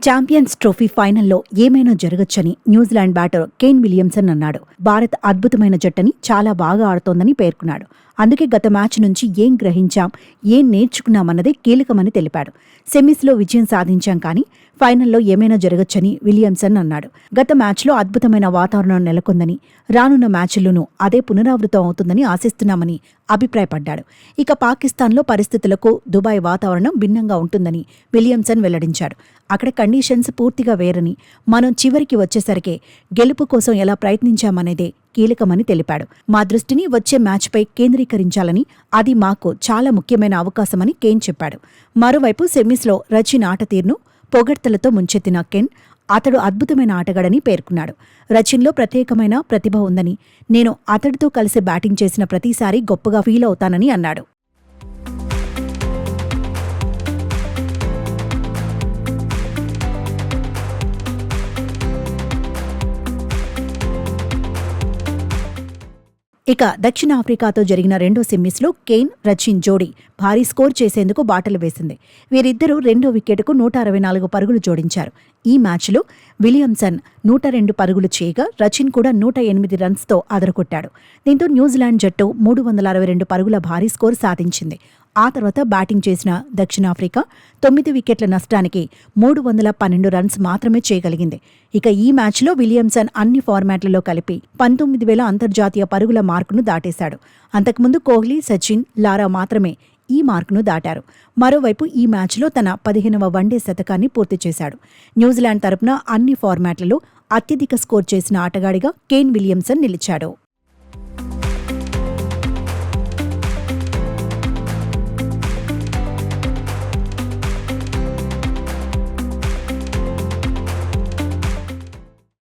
Champions trophy ఫైనల్లో ఏమైనా జరగొచ్చని New Zealand batter Kane Williamson అన్నాడు. భారత్ అద్భుతమైన జట్టని చాలా బాగా ఆడుతోందని పేర్కొన్నాడు. అందుకే గత మ్యాచ్ నుంచి ఏం గ్రహించాం, ఏం నేర్చుకున్నామన్నదే కీలకమని తెలిపాడు. సెమీస్లో విజయం సాధించాం, కానీ ఫైనల్లో ఏమైనా జరగొచ్చని విలియమ్సన్ అన్నాడు. గత మ్యాచ్లో అద్భుతమైన వాతావరణం నెలకొందని, రానున్న మ్యాచ్ల్లోనూ అదే పునరావృతం అవుతుందని ఆశిస్తున్నామని అభిప్రాయపడ్డాడు. ఇక పాకిస్తాన్లో పరిస్థితులకు దుబాయ్ వాతావరణం భిన్నంగా ఉంటుందని విలియమ్సన్ వెల్లడించాడు. అక్కడ కండిషన్స్ పూర్తిగా వేరని, మనం చివరికి వచ్చేసరికే గెలుపు కోసం ఎలా ప్రయత్నించామనేదే కీలకమని తెలిపాడు. మా దృష్టిని వచ్చే మ్యాచ్పై కేంద్రీకరించాలని, అది మాకు చాలా ముఖ్యమైన అవకాశమని కేన్ చెప్పాడు. మరోవైపు సెమీస్లో రచిన్ ఆట తీరును పొగడ్తలతో ముంచెత్తిన కేన్ అతడు అద్భుతమైన ఆటగాడని పేర్కొన్నాడు. రచిన్లో ప్రత్యేకమైన ప్రతిభ ఉందని, నేను అతడితో కలిసి బ్యాటింగ్ చేసిన ప్రతిసారీ గొప్పగా ఫీల్ అవుతానని అన్నాడు. ఇక దక్షిణాఫ్రికాతో జరిగిన రెండో సెమీస్లో కేన్, రచిన్ జోడీ భారీ స్కోర్ చేసేందుకు బాటలు వేసింది. వీరిద్దరూ రెండో వికెట్కు 164 పరుగులు జోడించారు. ఈ మ్యాచ్లో విలియమ్సన్ 102 పరుగులు చేయగా, రచిన్ కూడా 108 రన్స్తో అదరగొట్టాడు. దీంతో న్యూజిలాండ్ జట్టు 362 పరుగుల భారీ స్కోర్ సాధించింది. ఆ తర్వాత బ్యాటింగ్ చేసిన దక్షిణాఫ్రికా 9 వికెట్ల నష్టానికి 312 రన్స్ మాత్రమే చేయగలిగింది. ఇక ఈ మ్యాచ్లో విలియమ్సన్ అన్ని ఫార్మాట్లలో కలిపి 19,000 అంతర్జాతీయ పరుగుల మార్కును దాటేశాడు. అంతకుముందు కోహ్లీ, సచిన్, లారా మాత్రమే ఈ మార్కును దాటారు. మరోవైపు ఈ మ్యాచ్లో తన 15వ వన్డే శతకాన్ని పూర్తి చేశాడు. న్యూజిలాండ్ తరపున అన్ని ఫార్మాట్లలో అత్యధిక స్కోర్ చేసిన ఆటగాడిగా కేన్ విలియమ్సన్ నిలిచాడు.